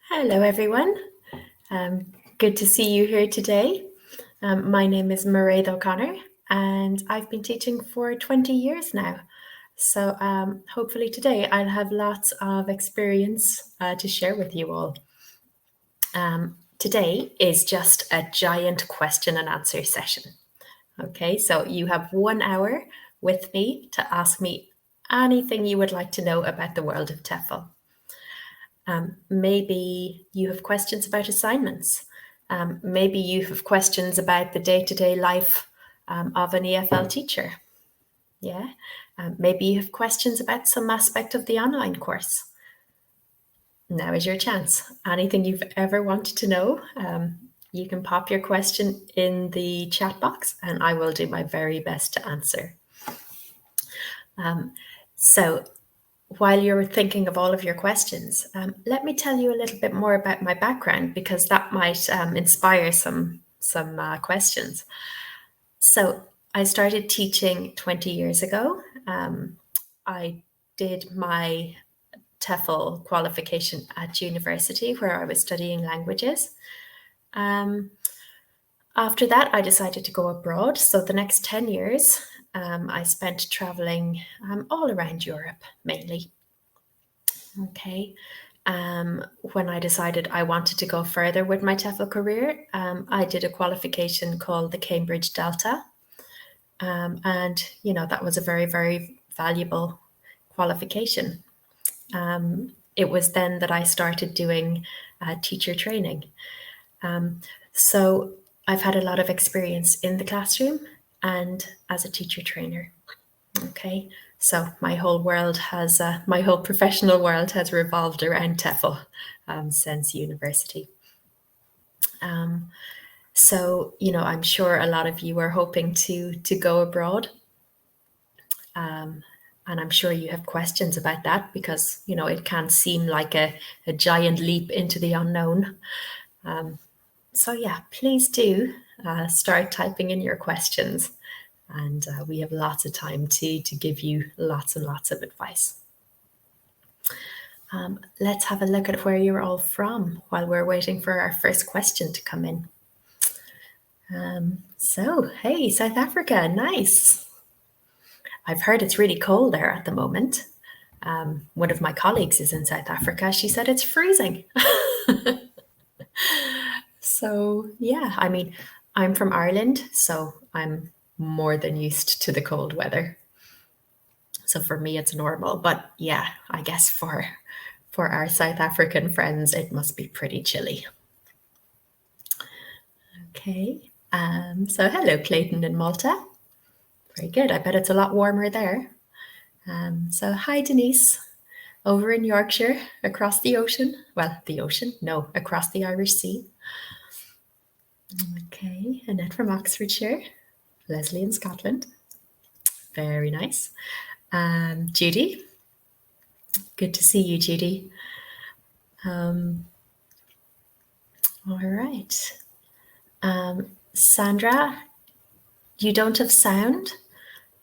Hello, everyone. Good to see you here today. My name is Mairead O'Connor, and I've been teaching for 20 years now. So hopefully today I'll have lots of experience to share with you all. Today is just a giant question and answer session. Okay, so you have 1 hour with me to ask me anything you would like to know about the world of TEFL. Maybe you have questions about assignments. Maybe you have questions about the day-to-day life of an EFL teacher. Yeah. Maybe you have questions about some aspect of the online course. Now is your chance. Anything you've ever wanted to know, you can pop your question in the chat box and I will do my very best to answer. So while you're thinking of all of your questions, let me tell you a little bit more about my background because that might inspire some questions. So I started teaching 20 years ago. I did my TEFL qualification at university where I was studying languages. After that, I decided to go abroad. So the next 10 years, I spent traveling all around Europe, mainly. Okay. When I decided I wanted to go further with my TEFL career, I did a qualification called the Cambridge Delta. And, you know, that was a very, very valuable qualification. It was then that I started doing teacher training. So I've had a lot of experience in the classroom and as a teacher trainer. Okay, so my whole world has, my whole professional world has revolved around TEFL since university. So, you know, I'm sure a lot of you are hoping to go abroad. And I'm sure you have questions about that because, you know, it can seem like a giant leap into the unknown. So yeah, please do start typing in your questions. And we have lots of time to give you lots and lots of advice. Let's have a look at where you're all from while we're waiting for our first question to come in. So, hey, South Africa, nice. I've heard it's really cold there at the moment. One of my colleagues is in South Africa. She said it's freezing. So, yeah, I mean, I'm from Ireland, so I'm more than used to the cold weather. So for me, it's normal. But yeah, I guess for our South African friends, it must be pretty chilly. Okay. So hello, Clayton in Malta. Very good. I bet it's a lot warmer there. So hi, Denise, over in Yorkshire, across the ocean. Well, the ocean? No, across the Irish Sea. Okay, Annette from Oxfordshire. Leslie in Scotland. Very nice. Judy. Good to see you, Judy. All right. Sandra, you don't have sound?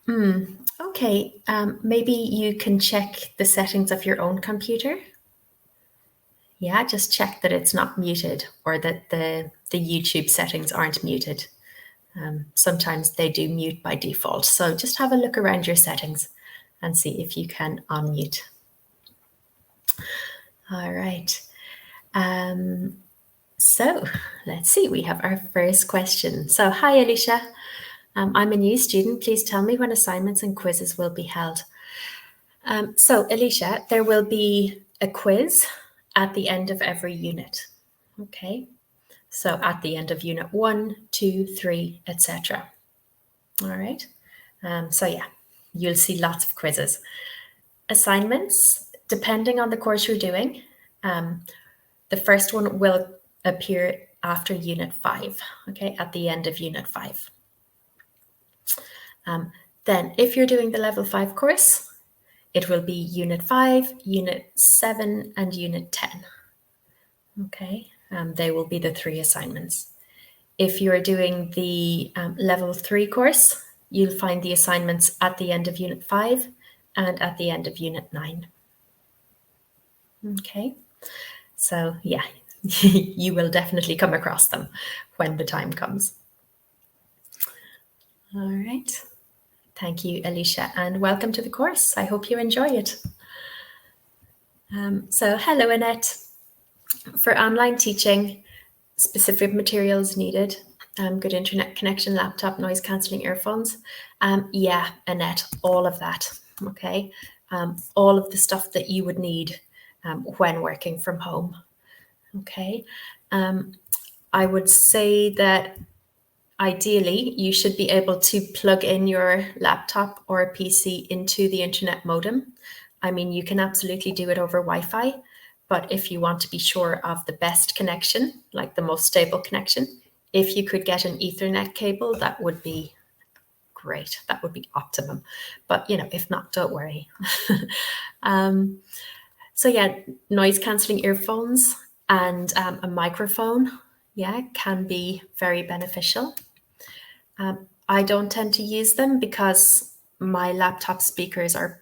Okay, maybe you can check the settings of your own computer. Yeah, just check that it's not muted or that the YouTube settings aren't muted. Sometimes they do mute by default. So just have a look around your settings and see if you can unmute. All right. So let's see, we have our first question. So hi, Alicia. I'm a new student. Please tell me when assignments and quizzes will be held. So Alicia, there will be a quiz at the end of every unit. Okay. So at the end of unit 1, 2, 3, etc. All right. So yeah, you'll see lots of quizzes. Assignments, depending on the course you're doing, the first one will appear after unit 5, okay, at the end of unit 5. Then if you're doing the level 5 course, it will be unit 5, unit 7, and unit 10. Okay, they will be the 3 assignments. If you're doing the level 3 course, you'll find the assignments at the end of unit 5 and at the end of unit 9. Okay. So yeah, you will definitely come across them when the time comes. All right. Thank you, Alicia, and welcome to the course. I hope you enjoy it. So hello, Annette. For online teaching, specific materials needed, good internet connection, laptop, noise cancelling earphones. Yeah, Annette, all of that, okay? All of the stuff that you would need when working from home, okay? I would say that ideally you should be able to plug in your laptop or a PC into the internet modem. I mean, you can absolutely do it over Wi-Fi, but if you want to be sure of the best connection, like the most stable connection, if you could get an Ethernet cable, that would be great. That would be optimum. But, you know, if not, don't worry. So yeah, noise cancelling earphones and a microphone, yeah, can be very beneficial. I don't tend to use them because my laptop speakers are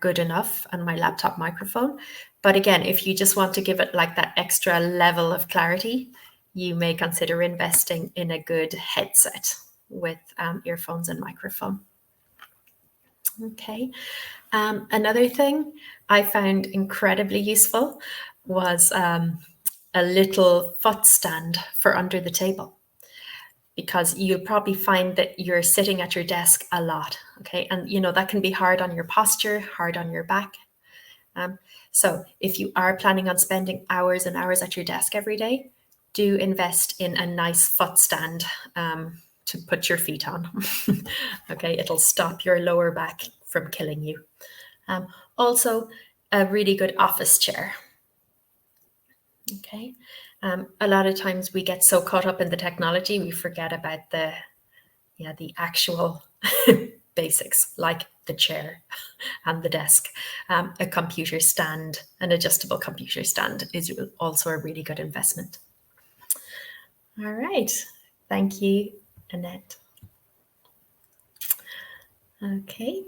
good enough and my laptop microphone. But again, if you just want to give it like that extra level of clarity, you may consider investing in a good headset with earphones and microphone. Okay. Another thing I found incredibly useful was a little foot stand for under the table, because you'll probably find that you're sitting at your desk a lot, okay? And, you know, that can be hard on your posture, hard on your back. So if you are planning on spending hours and hours at your desk every day, do invest in a nice foot stand to put your feet on, okay? It'll stop your lower back from killing you. Also, a really good office chair. Okay. A lot of times we get so caught up in the technology, we forget about the actual basics, like the chair and the desk. A computer stand, an adjustable computer stand is also a really good investment. All right. Thank you, Annette. Okay.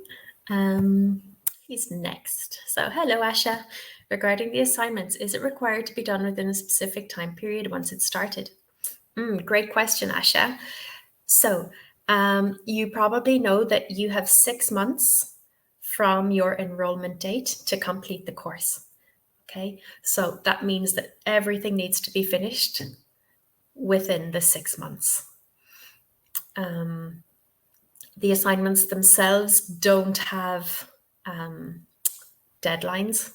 Who's next? So hello, Asha. Regarding the assignments, is it required to be done within a specific time period once it's started? Great question, Asha. So you probably know that you have 6 months from your enrollment date to complete the course. Okay, so that means that everything needs to be finished within the 6 months. The assignments themselves don't have deadlines,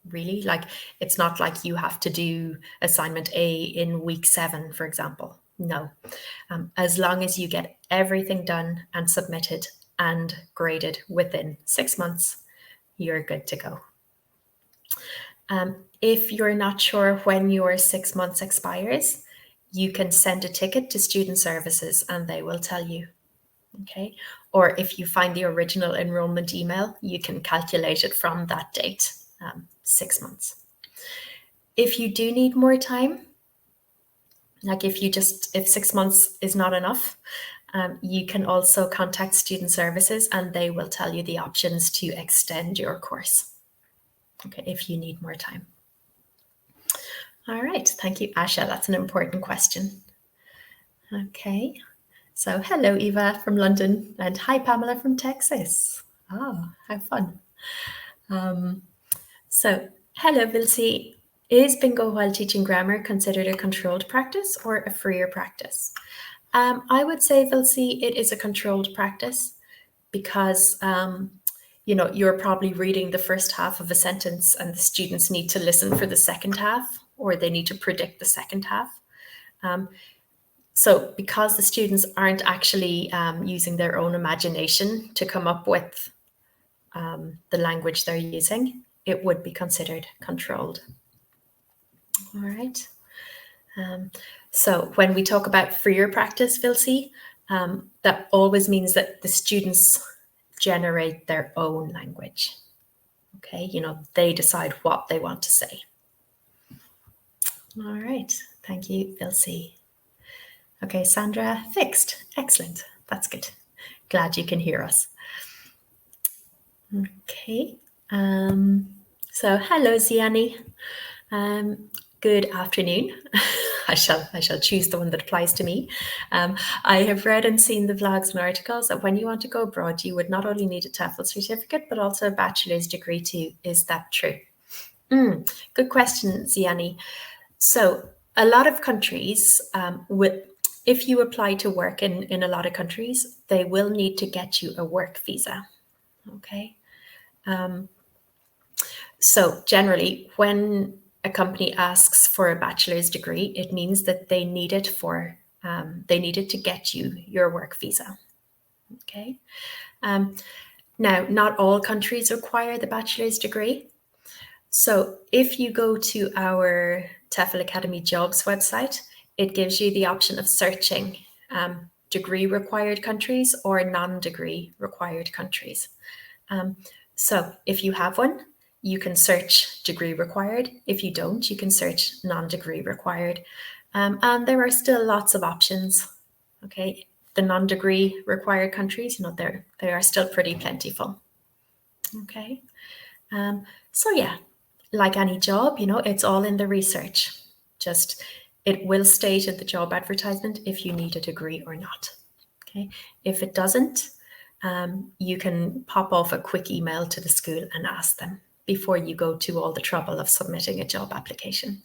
really. Like, it's not like you have to do assignment A in week 7, for example. No. As long as you get everything done and submitted and graded within 6 months, you're good to go. If you're not sure when your 6 months expires, you can send a ticket to Student Services and they will tell you. Okay. Or if you find the original enrollment email, you can calculate it from that date, 6 months. If you do need more time, like if 6 months is not enough, you can also contact Student Services and they will tell you the options to extend your course, okay, if you need more time. All right, thank you, Asha. That's an important question. Okay, so hello, Eva from London, and hi, Pamela from Texas. Oh, how fun. So hello, Vilsi. Is bingo while teaching grammar considered a controlled practice or a freer practice? I would say, Vilsi, it is a controlled practice because, you know, you're probably reading the first half of a sentence and the students need to listen for the second half, or they need to predict the second half. So because the students aren't actually using their own imagination to come up with the language they're using, it would be considered controlled. All right. So when we talk about freer practice, Vilsi, that always means that the students generate their own language. Okay, you know, they decide what they want to say. All right, thank you, Vilsi. Okay, Sandra, fixed. Excellent, that's good. Glad you can hear us. Okay, so hello, Ziani. Good afternoon. I shall choose the one that applies to me. I have read and seen the vlogs and articles that when you want to go abroad, you would not only need a TEFL certificate, but also a bachelor's degree too. Is that true? Good question, Ziani. So a lot of countries, if you apply to work in a lot of countries, they will need to get you a work visa. Okay. So generally, when a company asks for a bachelor's degree, it means that they need it to get you your work visa. Okay. Now, not all countries require the bachelor's degree. So if you go to our TEFL Academy Jobs website, it gives you the option of searching degree required countries or non-degree required countries. So if you have one, you can search degree required. If you don't, you can search non-degree required. And there are still lots of options. Okay, the non-degree required countries, they are still pretty plentiful. Okay, so yeah, like any job, it's all in the research. Just it will state in the job advertisement if you need a degree or not. Okay, if it doesn't, you can pop off a quick email to the school and ask them before you go to all the trouble of submitting a job application.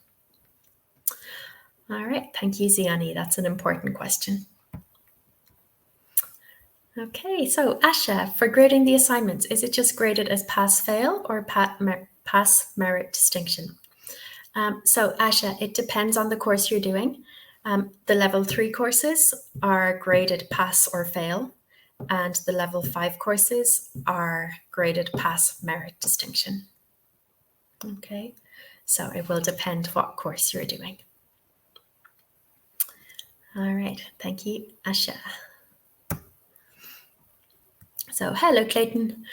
All right, thank you, Ziani. That's an important question. Okay, so Asha, for grading the assignments, is it just graded as pass-fail or pass-merit distinction? So Asha, it depends on the course you're doing. The level 3 courses are graded pass or fail, and the level 5 courses are graded pass-merit distinction. Okay, so it will depend what course you're doing. All right, thank you, Asha. So hello, Clayton.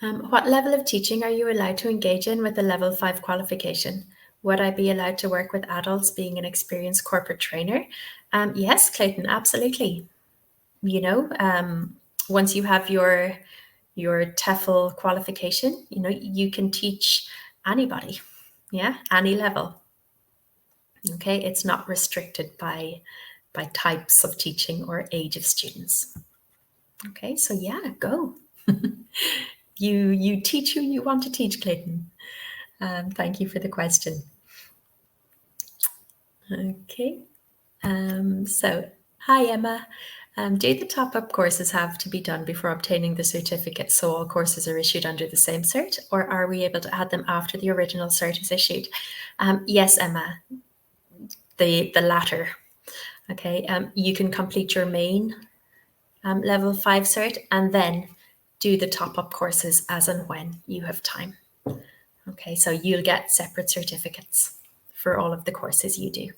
What level of teaching are you allowed to engage in with a level 5 qualification? Would I be allowed to work with adults being an experienced corporate trainer? Yes, Clayton, absolutely. Once you have your TEFL qualification, you can teach anybody, any level. Okay, it's not restricted by types of teaching or age of students. Okay, so yeah, go. You teach who you want to teach, Clayton. Thank you for the question. Okay, so hi, Emma. Do the top-up courses have to be done before obtaining the certificate so all courses are issued under the same cert, or are we able to add them after the original cert is issued? Yes, Emma, the latter. Okay, you can complete your main level 5 cert and then do the top-up courses as and when you have time. Okay, so you'll get separate certificates for all of the courses you do.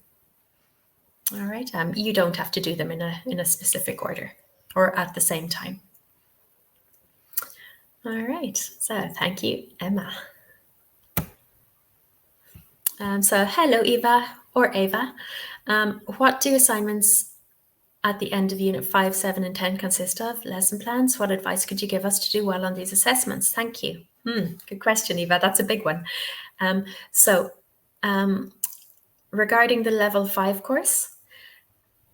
All right, you don't have to do them in a specific order or at the same time. All right, so thank you, Emma. So hello, Eva or Ava. What do assignments at the end of Unit 5, 7, and 10 consist of? Lesson plans? What advice could you give us to do well on these assessments? Thank you. Good question, Eva. That's a big one. Regarding the level 5 course,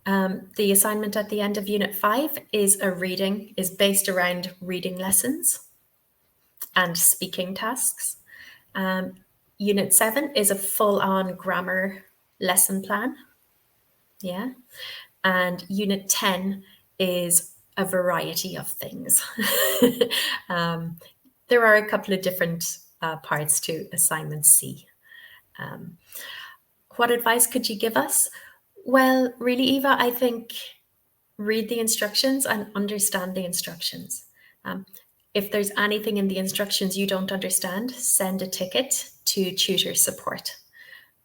the assignment at the end of Unit 5 is based around reading lessons and speaking tasks. Unit 7 is a full-on grammar lesson plan. Yeah. And Unit 10 is a variety of things. There are a couple of different parts to Assignment C. What advice could you give us? Well, really, Eva, I think read the instructions and understand the instructions. If there's anything in the instructions you don't understand, send a ticket to tutor support.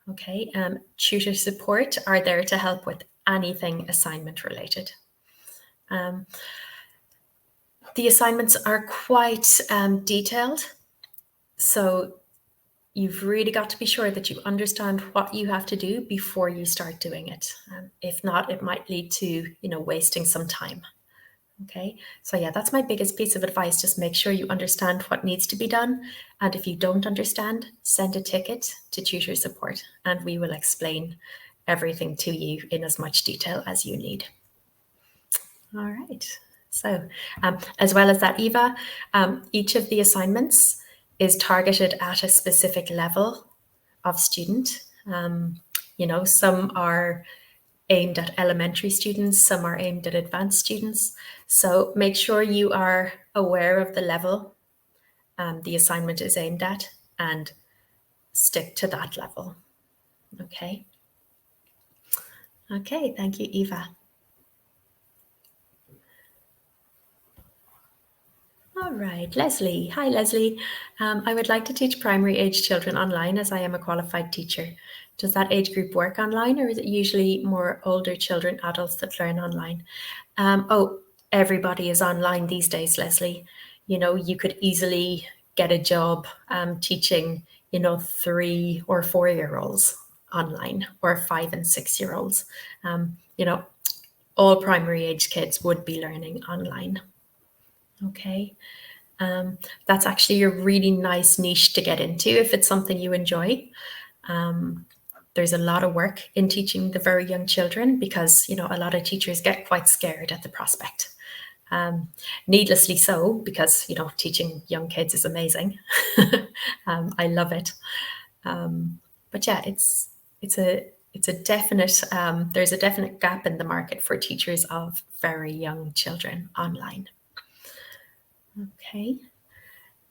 Okay, tutor support are there to help with anything assignment related. The assignments are quite detailed, so you've really got to be sure that you understand what you have to do before you start doing it. If not, it might lead to wasting some time. Okay, so yeah, that's my biggest piece of advice. Just make sure you understand what needs to be done. And if you don't understand, send a ticket to tutor support and we will explain everything to you in as much detail as you need. All right. So as well as that, Eva, each of the assignments is targeted at a specific level of student. Some are aimed at elementary students, some are aimed at advanced students. So make sure you are aware of the level the assignment is aimed at and stick to that level. Okay. Okay, thank you, Eva. All right, Leslie. Hi, Leslie. I would like to teach primary age children online as I am a qualified teacher. Does that age group work online or is it usually more older children, adults that learn online? Everybody is online these days, Leslie. You could easily get a job teaching, 3 or 4-year-olds online or 5 and 6-year-olds. All primary age kids would be learning online. Okay. That's actually a really nice niche to get into if it's something you enjoy. There's a lot of work in teaching the very young children because, a lot of teachers get quite scared at the prospect. Needlessly so, because, teaching young kids is amazing. I love it. But yeah, it's a definite, there's a definite gap in the market for teachers of very young children online. Okay.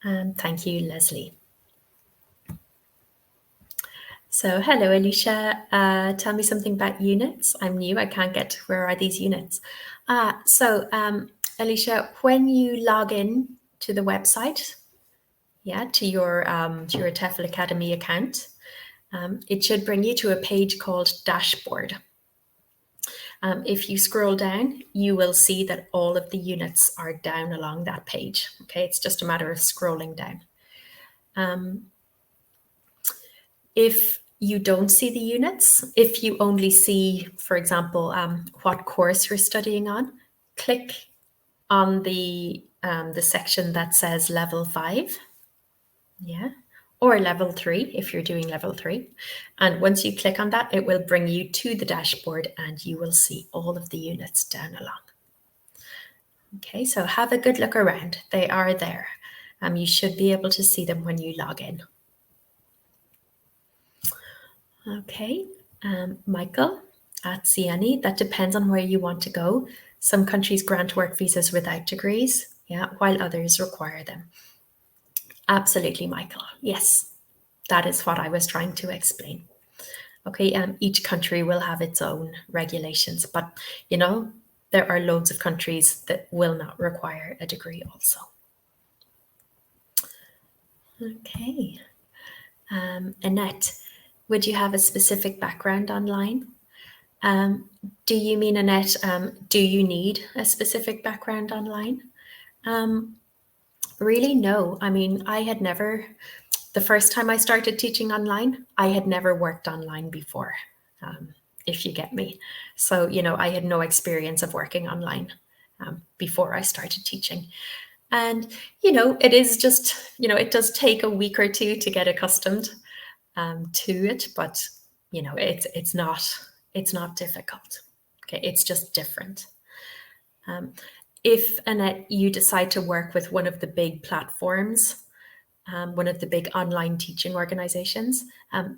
Thank you, Leslie. So hello, Alicia. Tell me something about units. I'm new. I can't get where are these units. Alicia, when you log in to the website, to your TEFL Academy account, it should bring you to a page called Dashboard. If you scroll down, you will see that all of the units are down along that page. Okay, it's just a matter of scrolling down. If you don't see the units, if you only see, for example, what course you're studying on, click on the section that says level 5, or level 3 if you're doing level 3. And once you click on that, it will bring you to the dashboard and you will see all of the units down along. Okay, so have a good look around. They are there. You should be able to see them when you log in. Okay, Michael at CNE, that depends on where you want to go. Some countries grant work visas without degrees, while others require them. Absolutely, Michael. Yes, that is what I was trying to explain. Okay, each country will have its own regulations, but there are loads of countries that will not require a degree also. Okay, Annette, would you have a specific background online? Do you mean, Annette, do you need a specific background online? Really, no. I mean, the first time I started teaching online, I had never worked online before, if you get me. So, I had no experience of working online before I started teaching. And, it is just, it does take a week or two to get accustomed to it, but, it's not difficult. Okay, it's just different. If, Annette, you decide to work with one of the big platforms, one of the big online teaching organizations,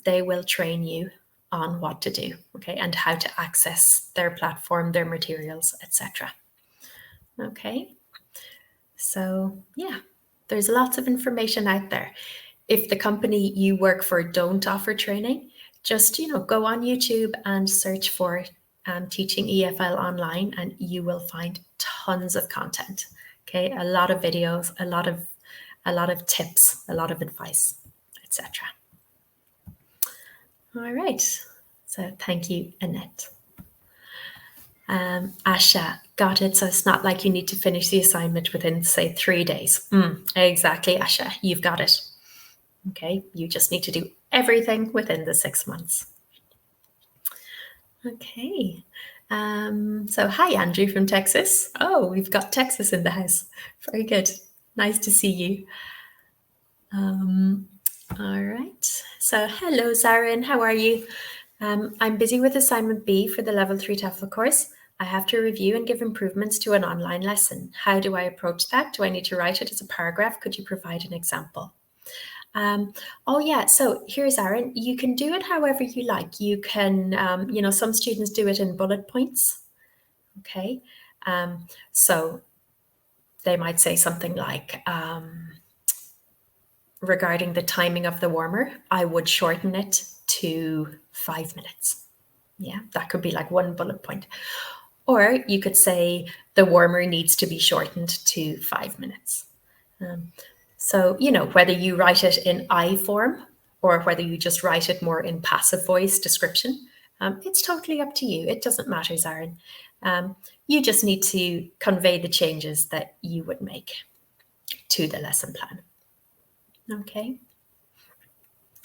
they will train you on what to do, okay, and how to access their platform, their materials, etc. Okay, so yeah, there's lots of information out there. If the company you work for don't offer training, just go on YouTube and search for teaching EFL online, and you will find tons of content. Okay, a lot of videos, a lot of tips, a lot of advice, etc. All right, so thank you, Annette. Asha, got it. So it's not like you need to finish the assignment within, say, 3 days. Exactly, Asha, you've got it. Okay, you just need to do everything within the 6 months. Okay, So hi, Andrew from Texas. Oh, we've got Texas in the house. Very good. Nice to see you. All right. So hello, Zarin. How are you? I'm busy with assignment B for the level 3 TEFL course. I have to review and give improvements to an online lesson. How do I approach that? Do I need to write it as a paragraph? Could you provide an example? Oh yeah, so here's Aaron. You can do it however you like. You can, some students do it in bullet points. Okay. So they might say something like, regarding the timing of the warmer, I would shorten it to 5 minutes. Yeah, that could be like one bullet point. Or you could say the warmer needs to be shortened to 5 minutes. So, whether you write it in I form or whether you just write it more in passive voice description, it's totally up to you. It doesn't matter, Zarin. You just need to convey the changes that you would make to the lesson plan. Okay.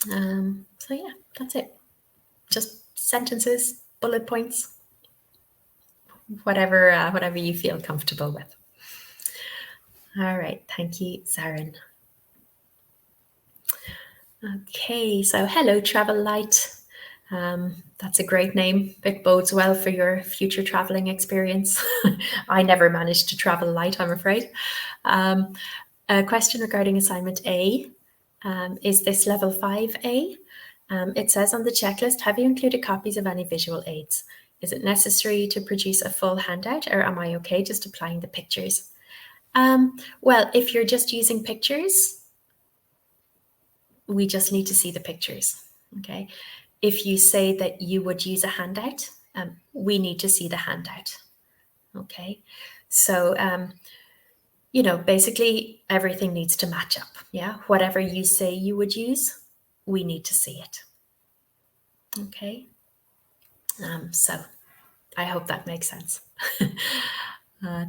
So yeah, that's it. Just sentences, bullet points, whatever you feel comfortable with. All right, thank you, Zarin. Okay, so hello, Travel Light. That's a great name. It bodes well for your future traveling experience. I never managed to travel light, I'm afraid. A question regarding assignment A. Is this level 5A? It says on the checklist, have you included copies of any visual aids? Is it necessary to produce a full handout, or am I okay just applying the pictures? Well, if you're just using pictures, we just need to see the pictures, okay? If you say that you would use a handout, we need to see the handout, okay? So, basically everything needs to match up, yeah? Whatever you say you would use, we need to see it, okay? So I hope that makes sense.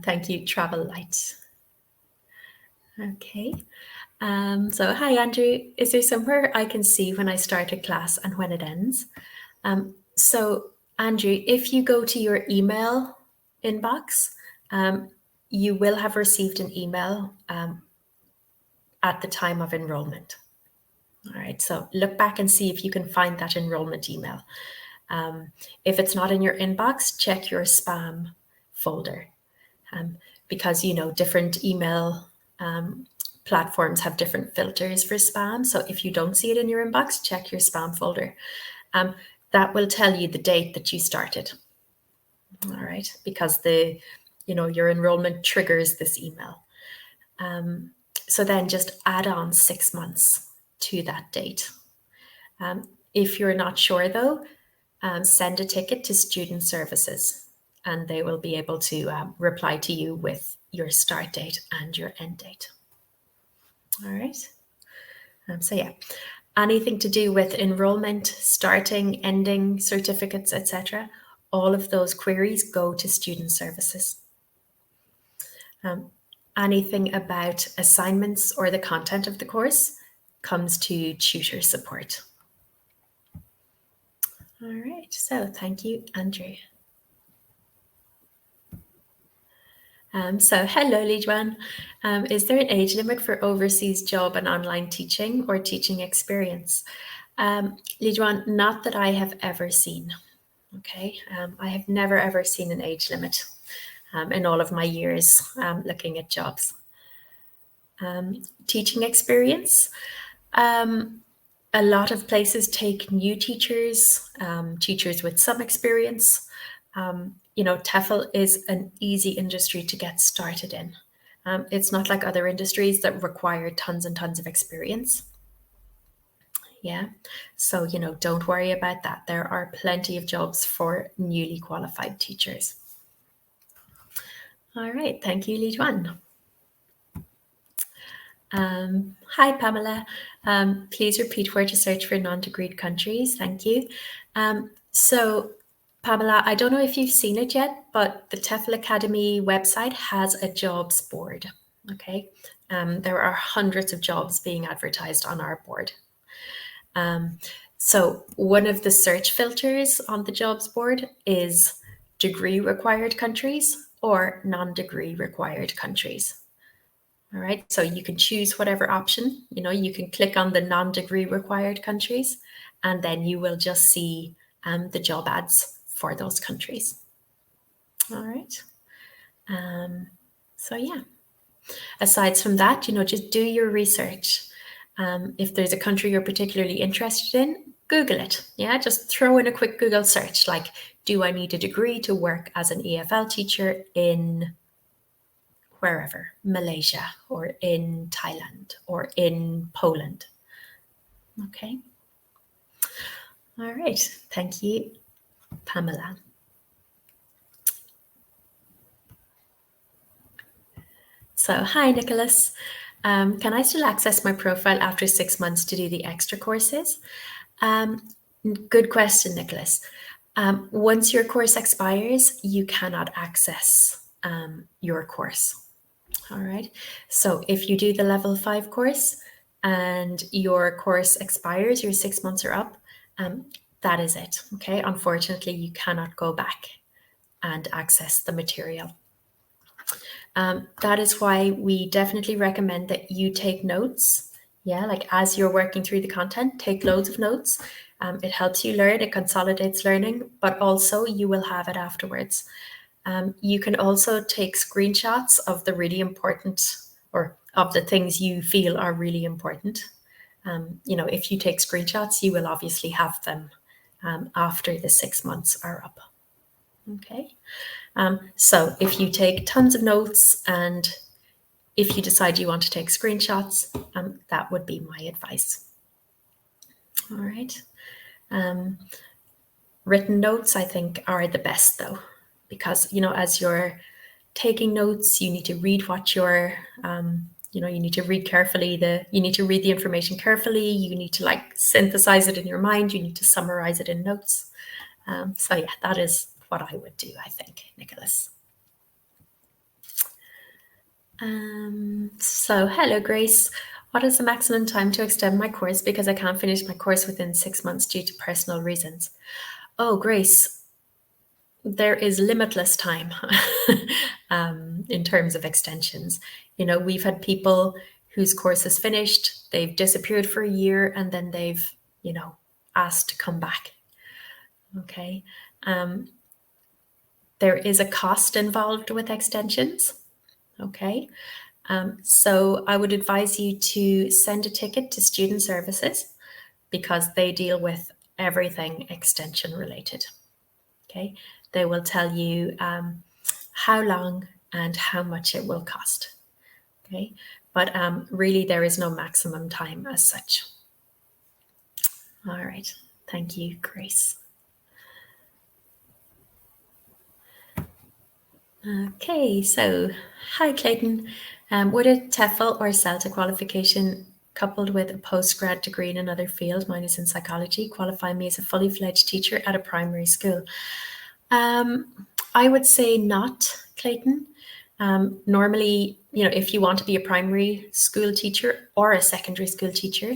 Thank you, Travel Light. Okay. So hi, Andrew. Is there somewhere I can see when I start a class and when it ends? So Andrew, if you go to your email inbox, you will have received an email at the time of enrollment. All right, so look back and see if you can find that enrollment email. If it's not in your inbox, check your spam folder, because different email platforms have different filters for spam. So if you don't see it in your inbox, check your spam folder. That will tell you the date that you started. All right, because your enrollment triggers this email. So then just add on 6 months to that date. If you're not sure though, send a ticket to Student Services and they will be able to reply to you with your start date and your end date. All right. So yeah, anything to do with enrollment, starting, ending, certificates, etc., all of those queries go to Student Services. Anything about assignments or the content of the course comes to tutor support. All right, so thank you, Andrew. So hello, Lijuan. Is there an age limit for overseas job and online teaching or teaching experience? Lijuan, not that I have ever seen. Okay, I have never ever seen an age limit in all of my years looking at jobs. Teaching experience. A lot of places take new teachers, teachers with some experience. TEFL is an easy industry to get started in. It's not like other industries that require tons and tons of experience. Yeah, so, don't worry about that. There are plenty of jobs for newly qualified teachers. All right, thank you, Lijuan. Hi, Pamela. Please repeat where to search for non-degreed countries. Thank you. So, Pamela, I don't know if you've seen it yet, but the TEFL Academy website has a jobs board. Okay, there are hundreds of jobs being advertised on our board. So one of the search filters on the jobs board is degree required countries or non-degree required countries. All right, so you can choose whatever option. You can click on the non-degree required countries, and then you will just see the job ads for those countries. All right. So yeah, aside from that, just do your research. If there's a country you're particularly interested in, Google it. Yeah, just throw in a quick Google search like, do I need a degree to work as an EFL teacher in wherever, Malaysia or in Thailand or in Poland? Okay. All right. Thank you, Pamela. So, hi, Nicholas. Can I still access my profile after 6 months to do the extra courses? Good question, Nicholas. Once your course expires, you cannot access your course. All right. So if you do the level 5 course and your course expires, your 6 months are up, that is it. Okay. Unfortunately, you cannot go back and access the material. That is why we definitely recommend that you take notes. Yeah, like as you're working through the content, take loads of notes. It helps you learn, it consolidates learning, but also you will have it afterwards. You can also take screenshots of the really important, or of the things you feel are really important. If you take screenshots, you will obviously have them after the 6 months are up. Okay. So if you take tons of notes and if you decide you want to take screenshots, that would be my advice. All right. Written notes, I think, are the best though, because, as you're taking notes, you need to read what you're, you need to read carefully. You need to read the information carefully. You need to synthesize it in your mind. You need to summarize it in notes. So yeah, that is what I would do, I think, Nicholas. So hello, Grace. What is the maximum time to extend my course because I can't finish my course within 6 months due to personal reasons? Oh, Grace, there is limitless time in terms of extensions. We've had people whose course is finished, they've disappeared for a year, and then they've, asked to come back. Okay. There is a cost involved with extensions. Okay. So I would advise you to send a ticket to Student Services because they deal with everything extension related. Okay. They will tell you how long and how much it will cost. Okay. But really there is no maximum time as such. All right. Thank you, Grace. Okay, so hi, Clayton. Would a TEFL or CELTA qualification coupled with a postgrad degree in another field, mine is in psychology, qualify me as a fully fledged teacher at a primary school? I would say not, Clayton. Normally, if you want to be a primary school teacher or a secondary school teacher,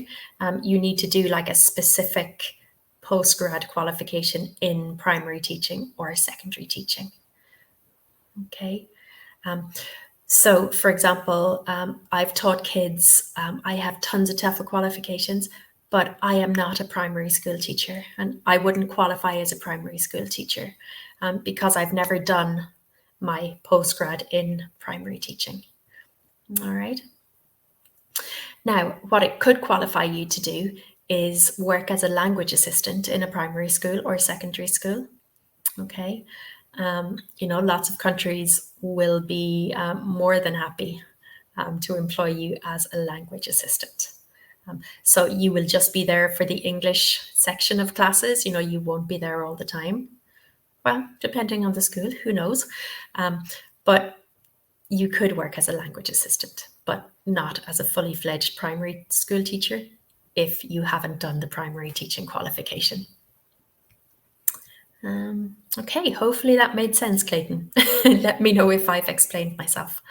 you need to do a specific postgrad qualification in primary teaching or secondary teaching. Okay. So for example, I've taught kids, I have tons of TEFL qualifications, but I am not a primary school teacher and I wouldn't qualify as a primary school teacher because I've never done my postgrad in primary teaching. All right. Now, what it could qualify you to do is work as a language assistant in a primary school or secondary school. Okay. Lots of countries will be more than happy to employ you as a language assistant. So you will just be there for the English section of classes. You won't be there all the time. Well, depending on the school, who knows? But you could work as a language assistant, but not as a fully fledged primary school teacher if you haven't done the primary teaching qualification. Okay, hopefully that made sense, Clayton. Let me know if I've explained myself.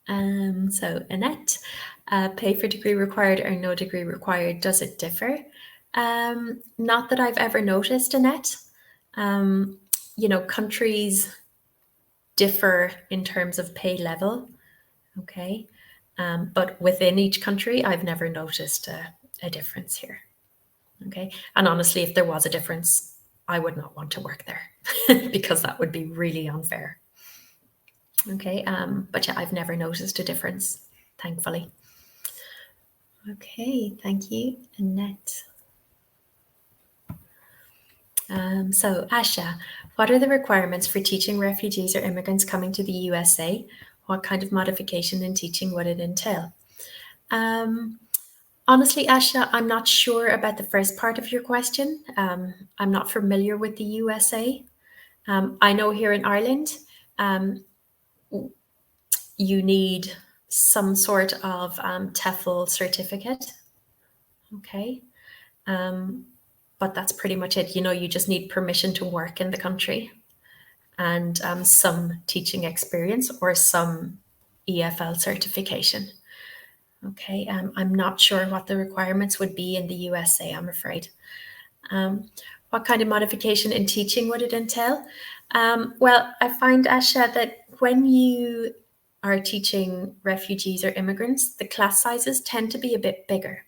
So Annette, pay for degree required or no degree required, does it differ? Not that I've ever noticed, Annette. Countries differ in terms of pay level, okay? But within each country, I've never noticed a difference here, okay? And honestly, if there was a difference, I would not want to work there because that would be really unfair. Okay, but yeah, I've never noticed a difference, thankfully. Okay, thank you, Annette. So Asha, what are the requirements for teaching refugees or immigrants coming to the USA? What kind of modification in teaching would it entail? Honestly, Asha, I'm not sure about the first part of your question. I'm not familiar with the USA. I know here in Ireland, you need some sort of TEFL certificate, okay? But that's pretty much it. You just need permission to work in the country and some teaching experience or some EFL certification. Okay, I'm not sure what the requirements would be in the USA, I'm afraid. What kind of modification in teaching would it entail? Well, I find, Asha, that when you are teaching refugees or immigrants, the class sizes tend to be a bit bigger.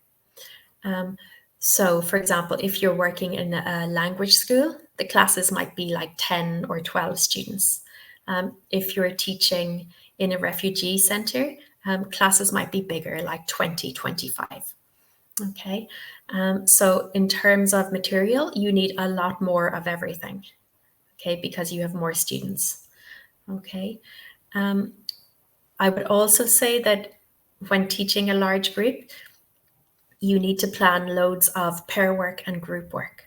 So, for example, if you're working in a language school, the classes might be like 10 or 12 students. If you're teaching in a refugee center, classes might be bigger, like 20, 25. Okay, so in terms of material, you need a lot more of everything, okay, because you have more students. Okay, I would also say that when teaching a large group, you need to plan loads of pair work and group work,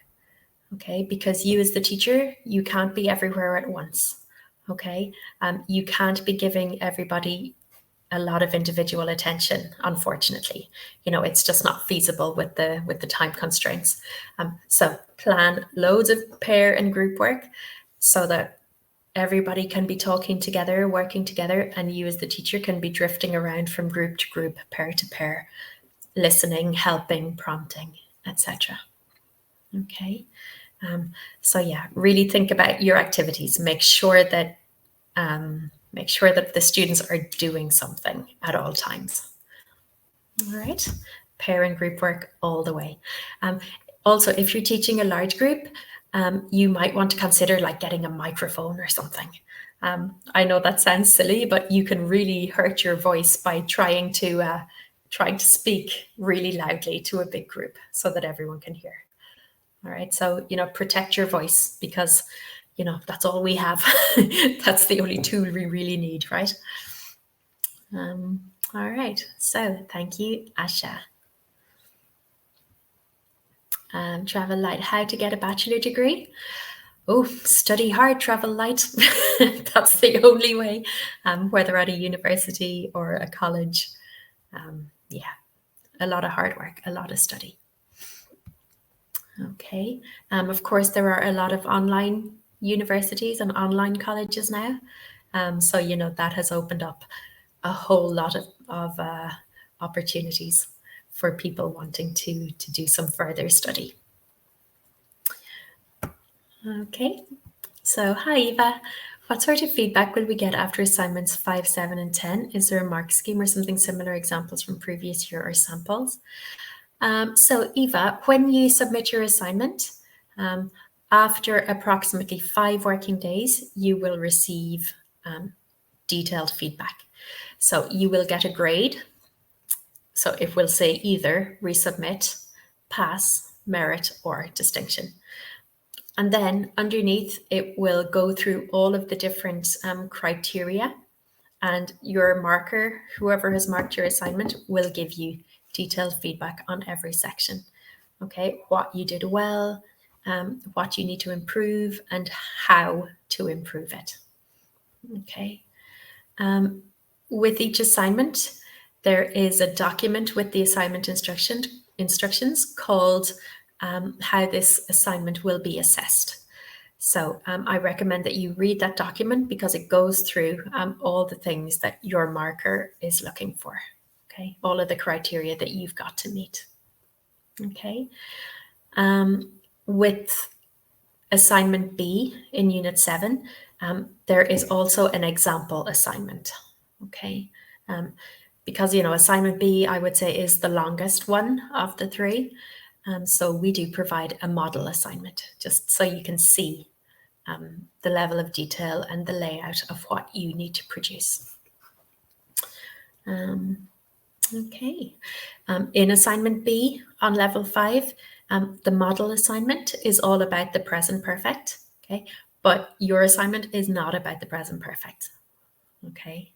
okay, because you as the teacher, you can't be everywhere at once, okay? You can't be giving everybody a lot of individual attention, unfortunately. It's just not feasible with the time constraints. So plan loads of pair and group work so that everybody can be talking together, working together, and you as the teacher can be drifting around from group to group, pair to pair, listening, helping, prompting, etc. Okay. So yeah, really think about your activities. Make sure that the students are doing something at all times. All right, pair and group work all the way. Also, if you're teaching a large group, you might want to consider like getting a microphone or something. I know that sounds silly, but you can really hurt your voice by trying to speak really loudly to a big group so that everyone can hear. All right, so protect your voice because that's all we have. That's the only tool we really need, right? All right, so thank you, Asha. Travel light, how to get a bachelor degree? Oh, study hard, travel light. That's the only way, whether at a university or a college. Yeah, a lot of hard work, a lot of study. Okay, of course, there are a lot of online universities and online colleges now. So, that has opened up a whole lot of opportunities for people wanting to do some further study. Okay, so hi Eva. What sort of feedback will we get after assignments 5, 7, and 10? Is there a mark scheme or something similar, examples from previous year or samples? So Eva, when you submit your assignment, after approximately 5 working days, you will receive detailed feedback. So you will get a grade. So it will say either resubmit, pass, merit, or distinction. And then underneath, it will go through all of the different criteria, and your marker, whoever has marked your assignment, will give you detailed feedback on every section. Okay, what you did well, what you need to improve, and how to improve it. Okay. With each assignment, there is a document with the assignment instructions called how this assignment will be assessed. So I recommend that you read that document because it goes through all the things that your marker is looking for. Okay, all of the criteria that you've got to meet. Okay, with assignment B in Unit 7, there is also an example assignment, okay? Because, assignment B, I would say, is the longest one of the three. So we do provide a model assignment, just so you can see the level of detail and the layout of what you need to produce. Okay. In assignment B on level 5, the model assignment is all about the present perfect, okay? But your assignment is not about the present perfect, okay?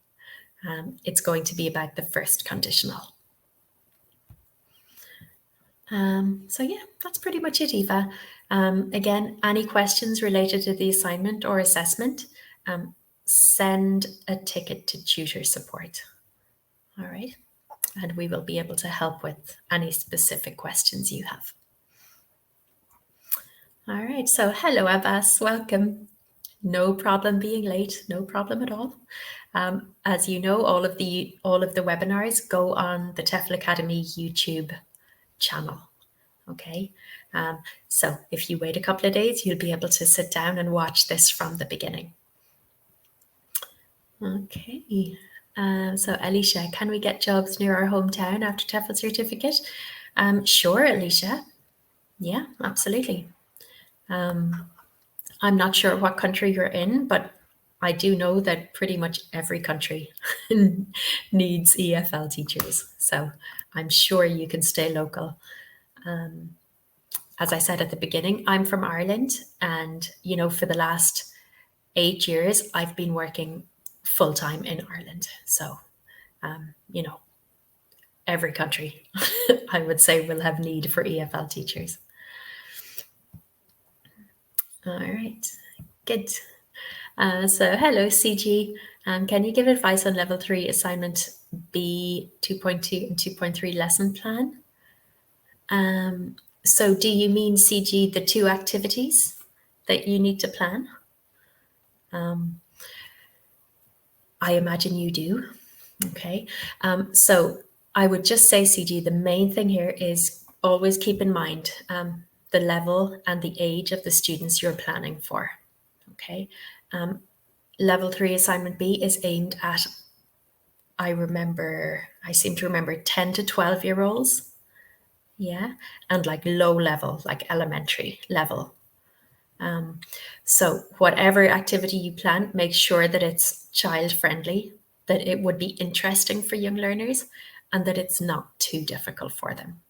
It's going to be about the first conditional. So yeah, that's pretty much it, Eva. Again, any questions related to the assignment or assessment, send a ticket to tutor support. All right. And we will be able to help with any specific questions you have. All right, so hello Abbas, welcome. No problem being late, no problem at all. As you know, all of the webinars go on the TEFL Academy YouTube channel, okay? So if you wait a couple of days, you'll be able to sit down and watch this from the beginning. Okay. So Alicia, can we get jobs near our hometown after TEFL certificate? Sure, Alicia. Yeah, absolutely. I'm not sure what country you're in, but I do know that pretty much every country needs EFL teachers. So I'm sure you can stay local. As I said at the beginning, I'm from Ireland, and for the last 8 years, I've been working full-time in Ireland. So, every country, I would say, will have need for EFL teachers. All right, good. So hello, CG. Can you give advice on level 3 assignment B 2.2 and 2.3 lesson plan? So do you mean, CG, the 2 activities that you need to plan? I imagine you do. Okay. So I would just say, CG, the main thing here is always keep in mind the level and the age of the students you're planning for. Okay. Level 3 assignment B is aimed at, I seem to remember 10 to 12-year-olds. Yeah. And like low level, like elementary level. So whatever activity you plan, make sure that it's child friendly, that it would be interesting for young learners, and that it's not too difficult for them.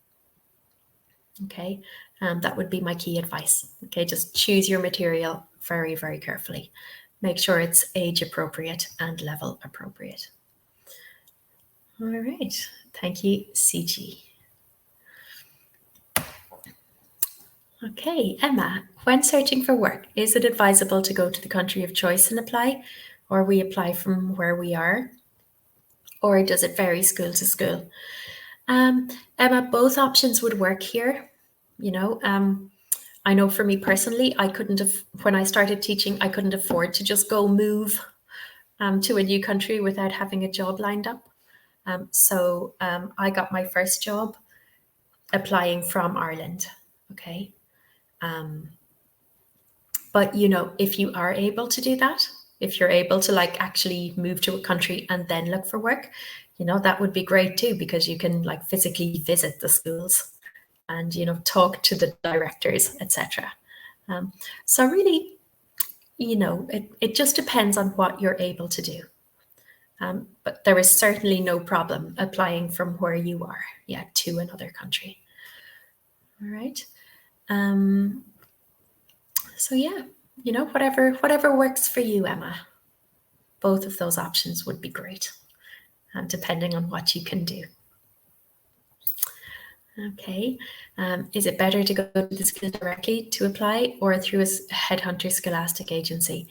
Okay. That would be my key advice. Okay. Just choose your material very, very carefully. Make sure it's age appropriate and level appropriate. All right. Thank you, CG. Okay, Emma, when searching for work, is it advisable to go to the country of choice and apply, or we apply from where we are? Or does it vary school to school? Emma, both options would work here. I know for me personally, when I started teaching, I couldn't afford to just go move to a new country without having a job lined up. So I got my first job applying from Ireland, okay? But, if you are able to do that, if you're able to actually move to a country and then look for work, that would be great too, because you can physically visit the schools and, talk to the directors, etc. So really, it just depends on what you're able to do. But there is certainly no problem applying from where you are, to another country. All right. So yeah, whatever works for you, Emma. Both of those options would be great, depending on what you can do. Okay. Is it better to go to the school directly to apply or through a headhunter scholastic agency?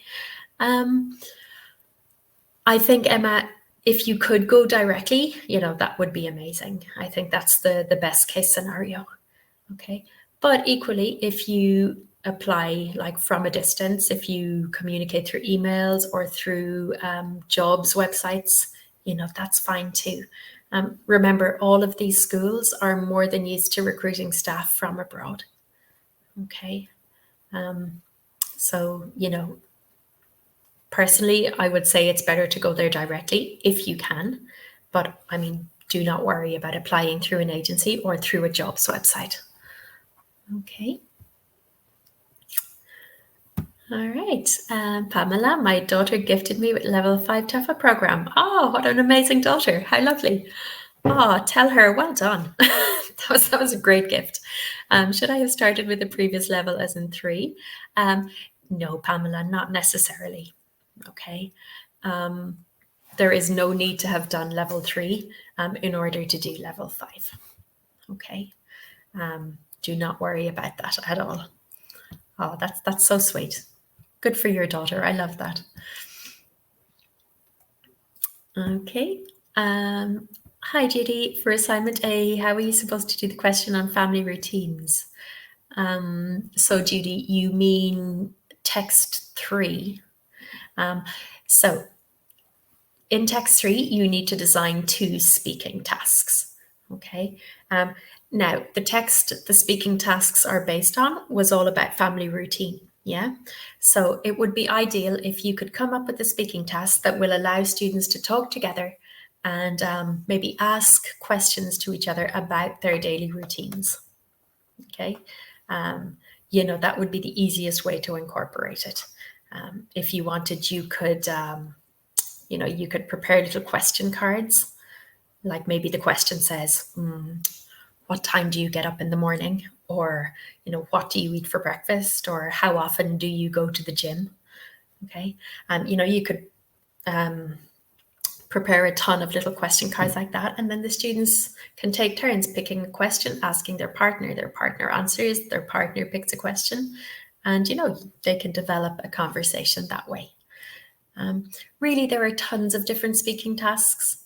I think, Emma, if you could go directly, that would be amazing. I think that's the best case scenario. Okay. But equally, if you apply from a distance, if you communicate through emails or through jobs websites, that's fine too. Remember, all of these schools are more than used to recruiting staff from abroad. Okay. So, personally, I would say it's better to go there directly if you can. But I mean, do not worry about applying through an agency or through a jobs website. Okay. All right. Pamela, my daughter gifted me with level 5 TEFL program. Oh, what an amazing daughter. How lovely. Oh, tell her, well done. That was a great gift. Should I have started with the previous level as in 3? No, Pamela, not necessarily. Okay. There is no need to have done level 3 in order to do level 5. Okay. Do not worry about that at all. Oh, that's so sweet. Good for your daughter. I love that. Okay. Hi, Judy. For assignment A, how are you supposed to do the question on family routines? So, Judy, you mean text 3. So, in text 3, you need to design 2 speaking tasks. Okay. Now, the speaking tasks are based on was all about family routine. Yeah. So it would be ideal if you could come up with a speaking task that will allow students to talk together and maybe ask questions to each other about their daily routines. Okay. That would be the easiest way to incorporate it. If you wanted, you could prepare little question cards. Like maybe the question says, what time do you get up in the morning? Or, what do you eat for breakfast? Or how often do you go to the gym? Okay. You could prepare a ton of little question cards like that. And then the students can take turns picking a question, asking their partner answers, their partner picks a question. And, they can develop a conversation that way. Really, there are tons of different speaking tasks.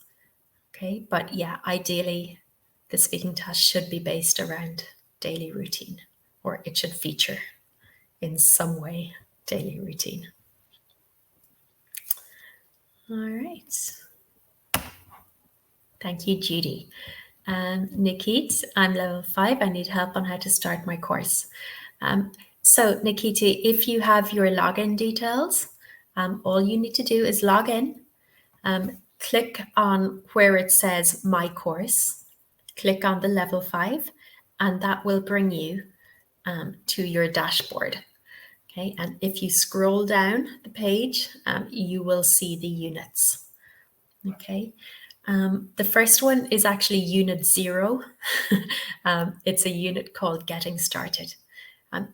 Okay. But yeah, ideally, the speaking task should be based around daily routine, or it should feature in some way daily routine. All right. Thank you, Judy. Nikit, I'm level 5. I need help on how to start my course. So Nikita, if you have your login details, all you need to do is log in, click on where it says My Course, click on the level 5, and that will bring you to your dashboard. Okay, and if you scroll down the page, you will see the units. Okay, the first one is actually Unit 0. It's a unit called Getting Started.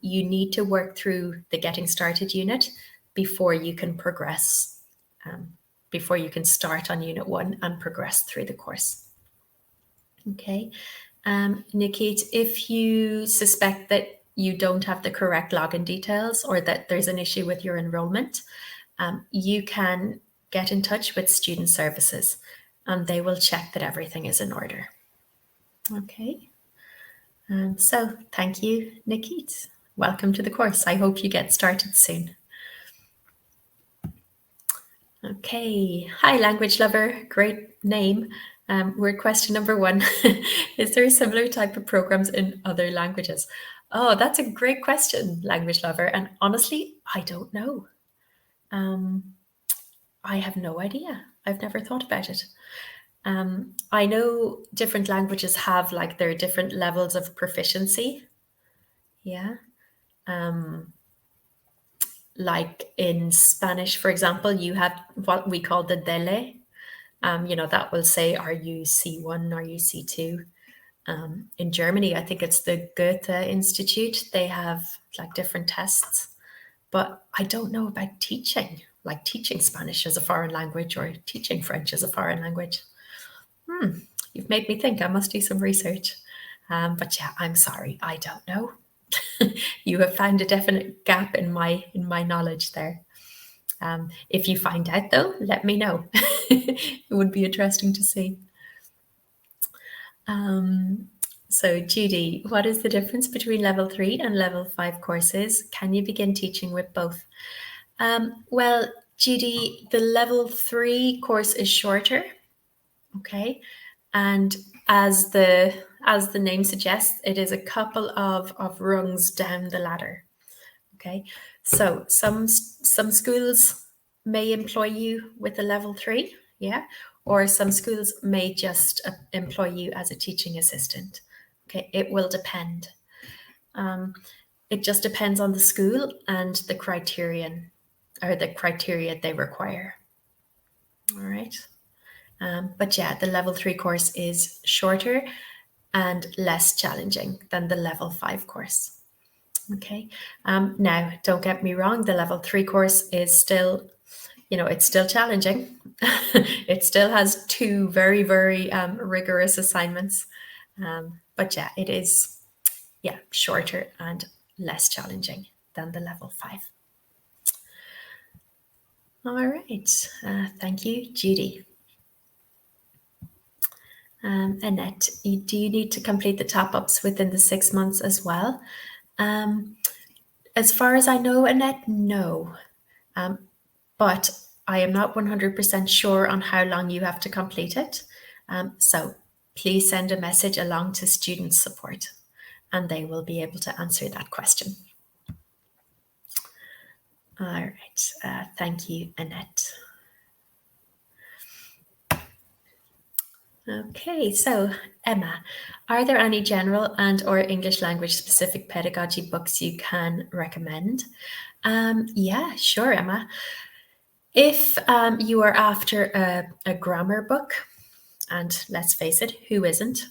You need to work through the Getting Started unit before you can progress, before you can start on Unit 1 and progress through the course. Okay, Nikit, if you suspect that you don't have the correct login details or that there's an issue with your enrollment, you can get in touch with Student Services and they will check that everything is in order. Okay. So thank you, Nikit. Welcome to the course. I hope you get started soon. Okay. Hi, language lover. Great name. We're question number 1. Is there a similar type of programs in other languages? Oh, that's a great question, language lover. And honestly, I don't know. I have no idea. I've never thought about it. I know different languages have like their different levels of proficiency. Yeah. Like in Spanish, for example, you have what we call the DELE. That will say, are you C1, are you C2? In Germany, I think it's the Gotha Institute. They have like different tests, but I don't know about teaching, like teaching Spanish as a foreign language or teaching French as a foreign language. You've made me think. I must do some research. But yeah, I'm sorry, I don't know. You have found a definite gap in my knowledge there. If you find out though, let me know. It would be interesting to see. So Judy, what is the difference between level 3 and level 5 courses? Can you begin teaching with both? Well, Judy, the level 3 course is shorter. Okay. And as the name suggests, it is a couple of rungs down the ladder. Okay, so some schools may employ you with a level 3, yeah, or some schools may just employ you as a teaching assistant. Okay, it will depend. It just depends on the school and the criterion or the criteria they require. All right. But yeah, the level 3 course is shorter and less challenging than the level 5 course. Okay. Now, don't get me wrong, the level 3 course is still, it's still challenging. It still has 2 very, very rigorous assignments. But yeah, it is, shorter and less challenging than the level 5. All right. Thank you, Judy. Annette, do you need to complete the top-ups within the 6 months as well? As far as I know, Annette, no. But I am not 100% sure on how long you have to complete it. So please send a message along to student support and they will be able to answer that question. All right. Thank you, Annette. Okay, so Emma, are there any general and or English language specific pedagogy books you can recommend? Yeah, sure, Emma. If you are after a grammar book, and let's face it, who isn't?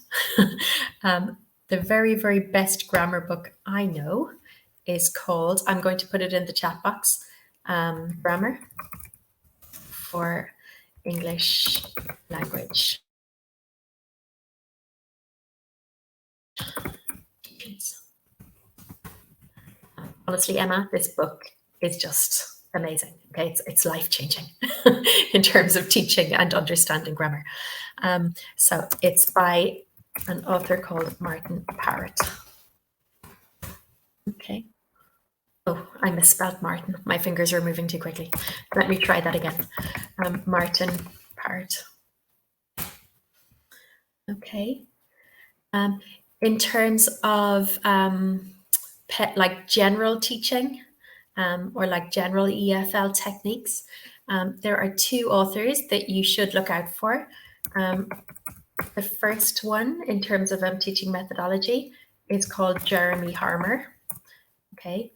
The very, very best grammar book I know is called, I'm going to put it in the chat box, Grammar for English Language. Honestly, Emma, this book is just amazing. Okay, it's life-changing in terms of teaching and understanding grammar. So it's by an author called Martin Parrott. Okay. Oh, I misspelled Martin. My fingers are moving too quickly. Let me try that again. Martin Parrott. Okay. In terms of like general teaching or like general EFL techniques, there are 2 authors that you should look out for. The first one, in terms of teaching methodology, is called Jeremy Harmer. Okay,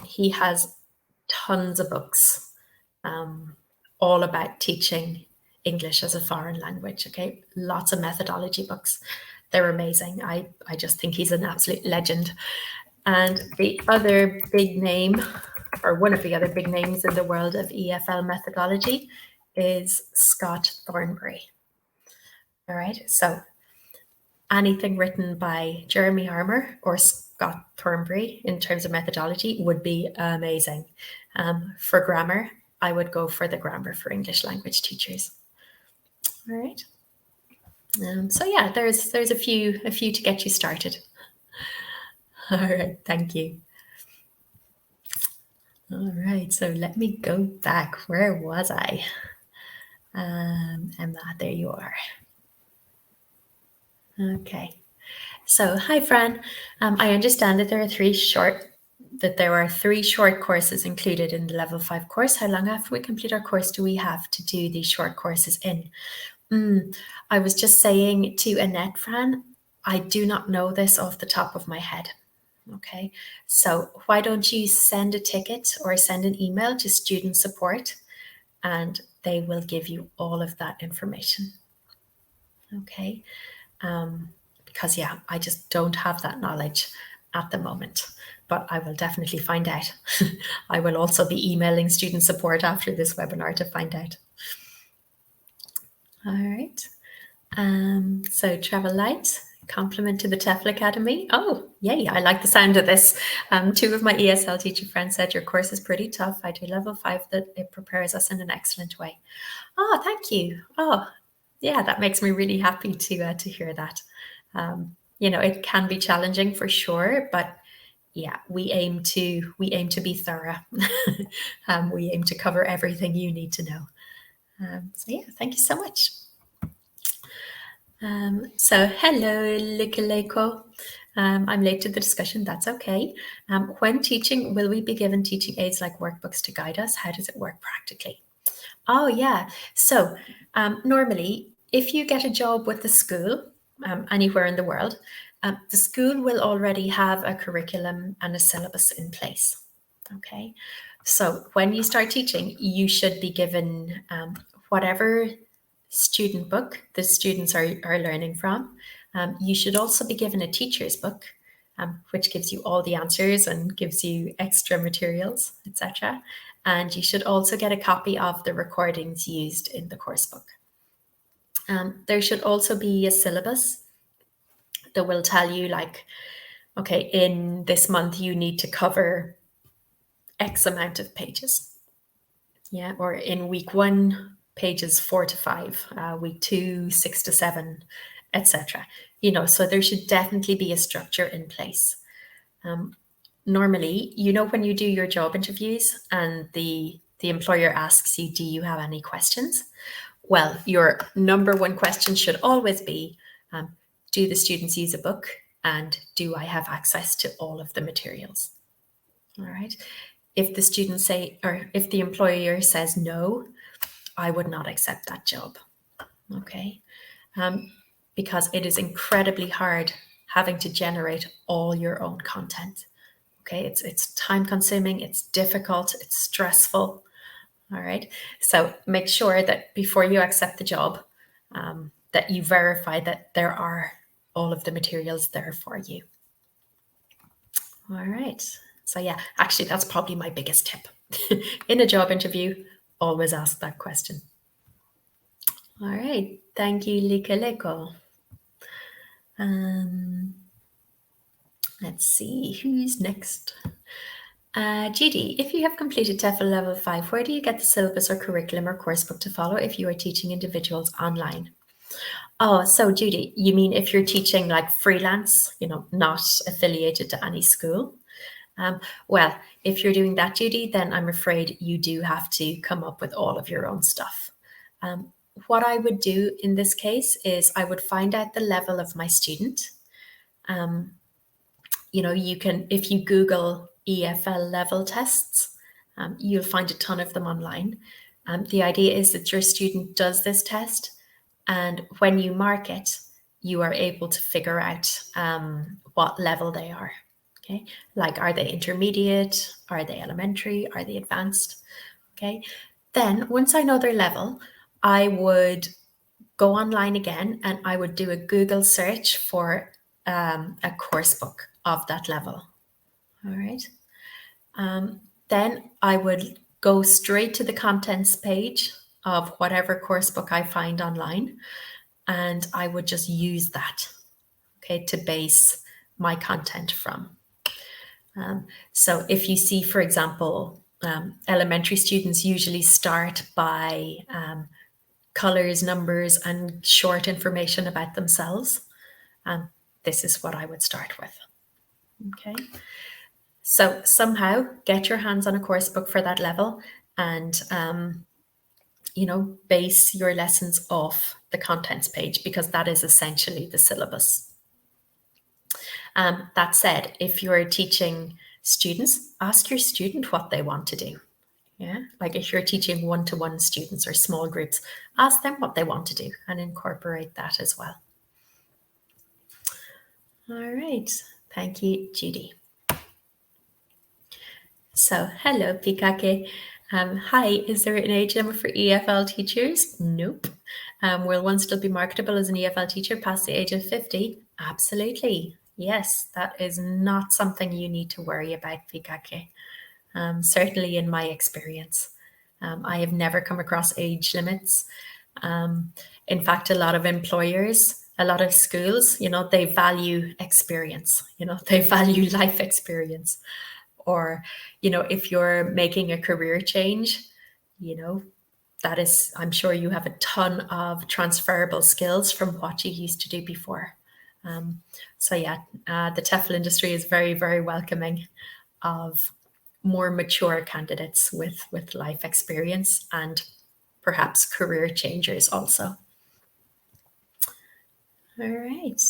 he has tons of books all about teaching English as a foreign language. Okay, lots of methodology books. They're amazing. I just think he's an absolute legend. And the other big name, or one of the other big names in the world of EFL methodology, is Scott Thornbury. All right, so anything written by Jeremy Harmer or Scott Thornbury in terms of methodology would be amazing. For grammar, I would go for the Grammar for English Language Teachers. All right. So yeah, there's a few to get you started. All right, thank you. All right, so let me go back. Where was I? Emma, there you are. Okay. So, hi, Fran. I understand that there are 3 short courses included in the level 5 course. How long after we complete our course do we have to do these short courses in? I was just saying to Annette, Fran, I do not know this off the top of my head. Okay, so why don't you send a ticket or send an email to student support and they will give you all of that information. Okay, because yeah, I just don't have that knowledge at the moment, but I will definitely find out. I will also be emailing student support after this webinar to find out. All right, so Travel Light, compliment to the TEFL Academy. Oh, yay, I like the sound of this. 2 of my ESL teacher friends said your course is pretty tough. I do level 5, that it prepares us in an excellent way. Oh, thank you. Oh, yeah, that makes me really happy to hear that. It can be challenging for sure, but yeah, we aim to be thorough. We aim to cover everything you need to know. So yeah, thank you so much. So hello, Likaleko. I'm late to the discussion, that's okay. When teaching, will we be given teaching aids like workbooks to guide us? How does it work practically? Oh, yeah. So normally, if you get a job with the school anywhere in the world, the school will already have a curriculum and a syllabus in place. Okay. So when you start teaching, you should be given whatever student book the students are learning from. You should also be given a teacher's book, which gives you all the answers and gives you extra materials, etc. And you should also get a copy of the recordings used in the course book. There should also be a syllabus that will tell you, like, okay, in this month you need to cover X amount of pages. Yeah, or in week 1, pages 4 to 5, week 2, 6 to 7, etc. So there should definitely be a structure in place. Normally, when you do your job interviews and the employer asks you, do you have any questions? Well, your number one question should always be, do the students use a book, and do I have access to all of the materials? All right. If the students say, or if the employer says no, I would not accept that job. Okay. Because it is incredibly hard having to generate all your own content. Okay. It's time consuming, it's difficult, it's stressful. All right. So make sure that before you accept the job, that you verify that there are all of the materials there for you. All right. So yeah, actually, that's probably my biggest tip. In a job interview, always ask that question. All right. Thank you, Likaleko. Let's see, who's next? Judy, if you have completed TEFL level 5, where do you get the syllabus or curriculum or course book to follow if you are teaching individuals online? Oh, so Judy, you mean if you're teaching like freelance, not affiliated to any school? Well, if you're doing that, Judy, then I'm afraid you do have to come up with all of your own stuff. What I would do in this case is I would find out the level of my student. You can, if you Google EFL level tests, you'll find a ton of them online. The idea is that your student does this test, and when you mark it, you are able to figure out what level they are. Okay, like, are they intermediate? Are they elementary? Are they advanced? Okay, then once I know their level, I would go online again and I would do a Google search for a course book of that level. All right. Then I would go straight to the contents page of whatever course book I find online, and I would just use that, okay, to base my content from. So if you see, for example, elementary students usually start by colors, numbers, and short information about themselves. This is what I would start with. Okay. So somehow get your hands on a course book for that level, and base your lessons off the contents page, because that is essentially the syllabus. That said, if you're teaching students, ask your student what they want to do. Yeah, like if you're teaching one-to-one students or small groups, ask them what they want to do and incorporate that as well. All right, thank you, Judy. So, hello, Pikake. Hi, is there an age limit for EFL teachers? Nope. Will one still be marketable as an EFL teacher past the age of 50? Absolutely. Yes, that is not something you need to worry about, Pikake. Certainly in my experience. I have never come across age limits. In fact, a lot of employers, a lot of schools, they value experience, they value life experience. Or, if you're making a career change, that is, I'm sure you have a ton of transferable skills from what you used to do before. So yeah, the TEFL industry is very, very welcoming of more mature candidates with life experience and perhaps career changers also. All right.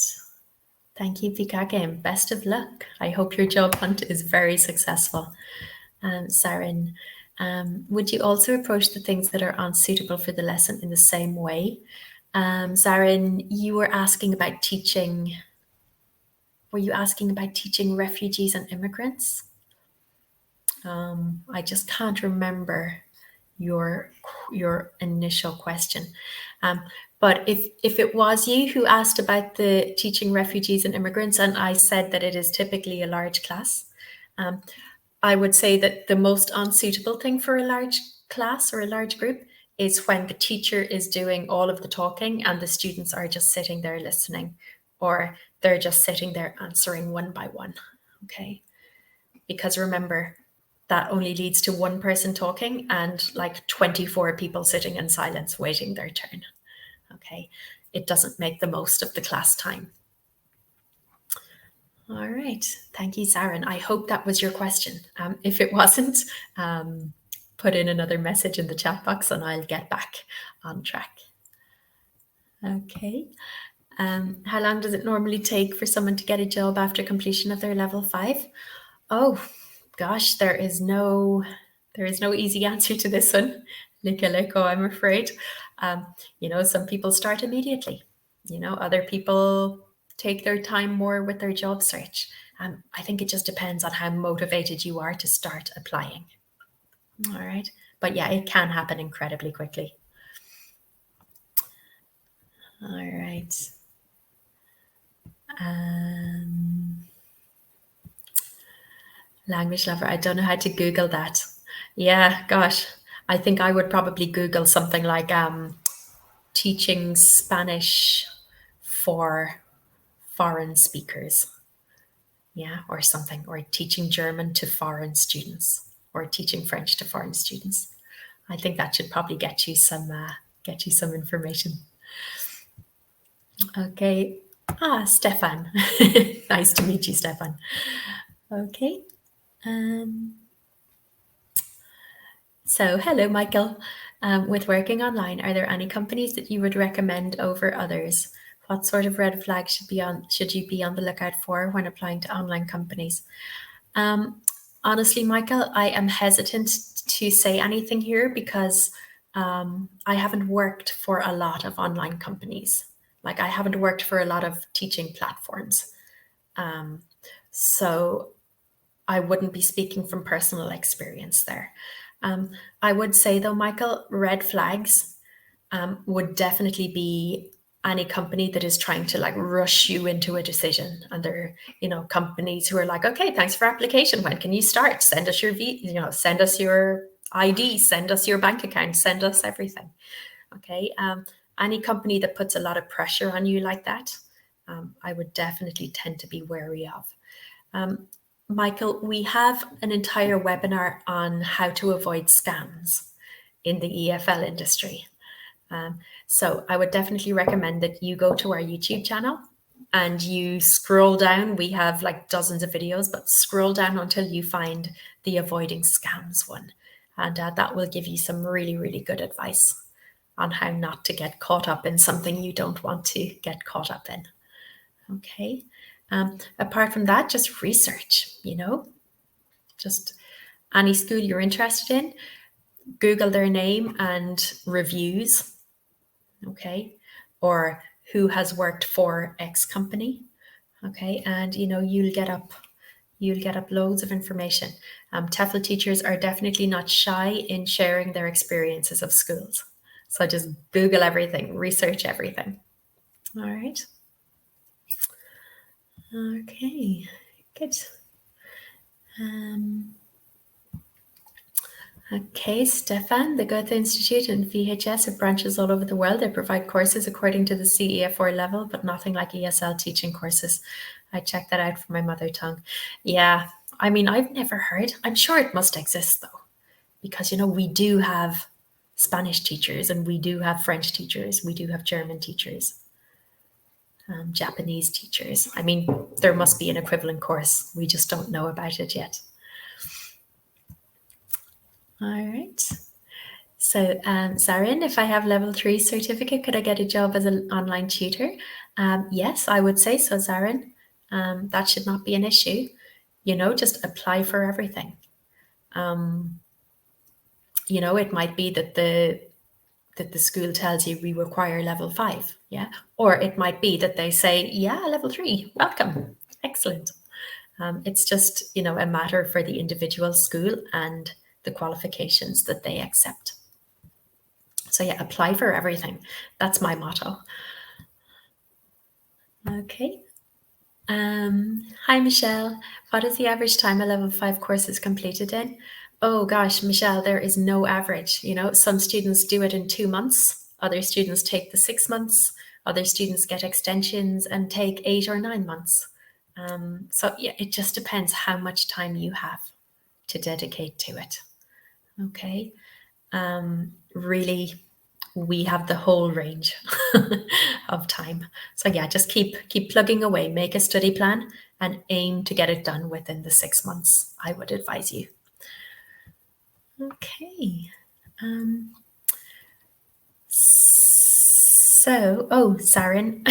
Thank you, Vikake, and best of luck. I hope your job hunt is very successful. Sarin, would you also approach the things that are unsuitable for the lesson in the same way? Sarin, you were asking about teaching. Were you asking about teaching refugees and immigrants? I just can't remember your initial question. But if it was you who asked about the teaching refugees and immigrants, and I said that it is typically a large class, I would say that the most unsuitable thing for a large class or a large group is when the teacher is doing all of the talking and the students are just sitting there listening, or they're just sitting there answering one by one. Okay. Because remember, that only leads to one person talking and like 24 people sitting in silence waiting their turn. Okay, it doesn't make the most of the class time. All right, thank you, Sarin. I hope that was your question. If it wasn't, put in another message in the chat box and I'll get back on track. Okay. How long does it normally take for someone to get a job after completion of their level 5? Oh, gosh, there is no easy answer to this one, Leko, I'm afraid. Some people start immediately. Other people take their time more with their job search. I think it just depends on how motivated you are to start applying. All right. But yeah, it can happen incredibly quickly. All right. Language lover. I don't know how to Google that. Yeah, gosh. I think I would probably Google something like teaching Spanish for foreign speakers. Yeah, or something, or teaching German to foreign students, or teaching French to foreign students. I think that should probably get you some information. Okay. Stefan. Nice to meet you, Stefan. Okay. So, hello, Michael. With working online, are there any companies that you would recommend over others? What sort of red flags should you be on the lookout for when applying to online companies? Honestly, Michael, I am hesitant to say anything here because I haven't worked for a lot of online companies. Like I haven't worked for a lot of teaching platforms. So I wouldn't be speaking from personal experience there. I would say though, Michael, red flags would definitely be any company that is trying to like rush you into a decision. And there are, companies who are like, okay, thanks for application. When can you start? Send us your send us your ID, send us your bank account, send us everything. Okay. Any company that puts a lot of pressure on you like that, I would definitely tend to be wary of. Michael, we have an entire webinar on how to avoid scams in the EFL industry. So I would definitely recommend that you go to our YouTube channel and you scroll down. We have like dozens of videos, but scroll down until you find the avoiding scams one. And that will give you some really, really good advice on how not to get caught up in something you don't want to get caught up in. Okay. Apart from that, just research, just any school you're interested in, Google their name and reviews, okay, or who has worked for X company, okay, and you'll get up loads of information. TEFL teachers are definitely not shy in sharing their experiences of schools, so just Google everything, research everything. All right. Okay, good. Okay, Stefan, the Gotha Institute and VHS have branches all over the world. They provide courses according to the CEF4 level, but nothing like ESL teaching courses. I checked that out for my mother tongue. Yeah, I mean, I've never heard. I'm sure it must exist though, because, we do have Spanish teachers and we do have French teachers. We do have German teachers. Japanese teachers. I mean, there must be an equivalent course. We just don't know about it yet. All right. So, Zarin, if I have level 3 certificate, could I get a job as an online tutor? Yes, I would say so, Zarin. That should not be an issue. Just apply for everything. It might be that the school tells you we require level 5, yeah? Or it might be that they say, yeah, level 3, welcome, excellent. It's just, a matter for the individual school and the qualifications that they accept. So yeah, apply for everything. That's my motto. Okay. Hi, Michelle. What is the average time a level 5 course is completed in? Oh gosh, Michelle, there is no average. Some students do it in 2 months. Other students take the 6 months. Other students get extensions and take 8 or 9 months. So yeah, it just depends how much time you have to dedicate to it. Okay. Really, we have the whole range of time. So yeah, just keep plugging away, make a study plan and aim to get it done within the 6 months, I would advise you. Okay. Sarin,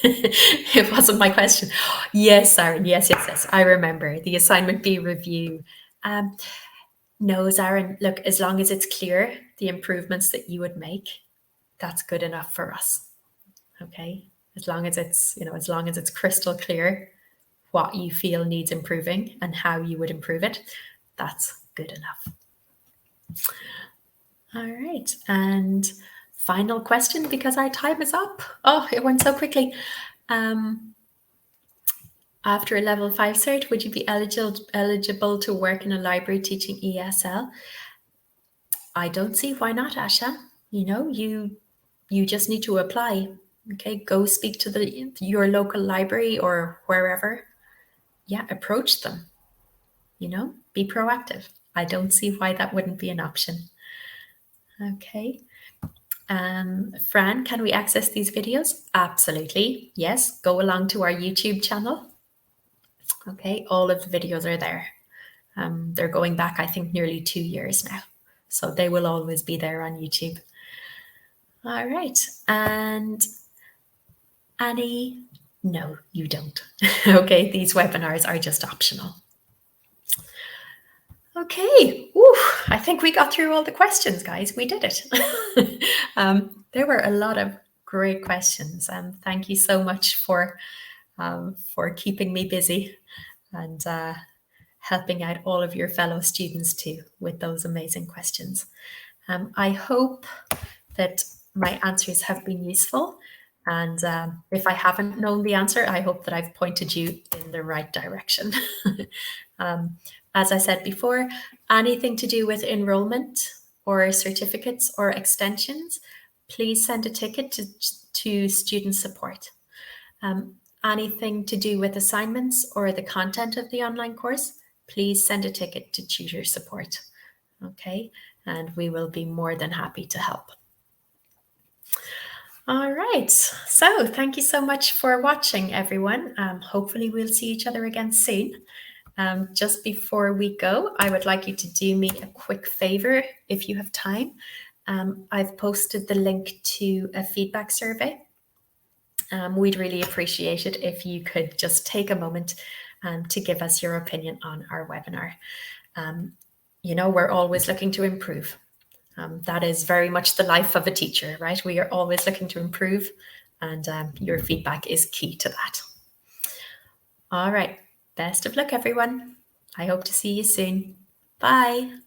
it wasn't my question. Yes, Sarin, yes. I remember the assignment B review. No, Sarin, look, as long as it's clear the improvements that you would make, that's good enough for us. Okay. As long as it's crystal clear what you feel needs improving and how you would improve it, that's good enough. All right. And final question, because our time is up. Oh, it went so quickly. After a level 5 cert, would you be eligible to work in a library teaching ESL? I don't see why not, Asha. You just need to apply. Okay, go speak to your local library or wherever. Yeah, approach them. Be proactive. I don't see why that wouldn't be an option. Okay. Fran, can we access these videos? Absolutely. Yes, go along to our YouTube channel. Okay, all of the videos are there. They're going back, I think, nearly 2 years now. So they will always be there on YouTube. All right. And Annie, no, you don't. Okay, these webinars are just optional. Okay, I think we got through all the questions, guys. We did it. There were a lot of great questions. Thank you so much for keeping me busy and helping out all of your fellow students too with those amazing questions. I hope that my answers have been useful. And if I haven't known the answer, I hope that I've pointed you in the right direction. As I said before, anything to do with enrollment or certificates or extensions, please send a ticket to student support. Anything to do with assignments or the content of the online course, please send a ticket to tutor support. Okay, and we will be more than happy to help. All right, so thank you so much for watching, everyone. Hopefully we'll see each other again soon. Just before we go, I would like you to do me a quick favor if you have time. I've posted the link to a feedback survey. We'd really appreciate it if you could just take a moment to give us your opinion on our webinar. We're always looking to improve. That is very much the life of a teacher, right? We are always looking to improve, and your feedback is key to that. All right. Best of luck, everyone. I hope to see you soon. Bye.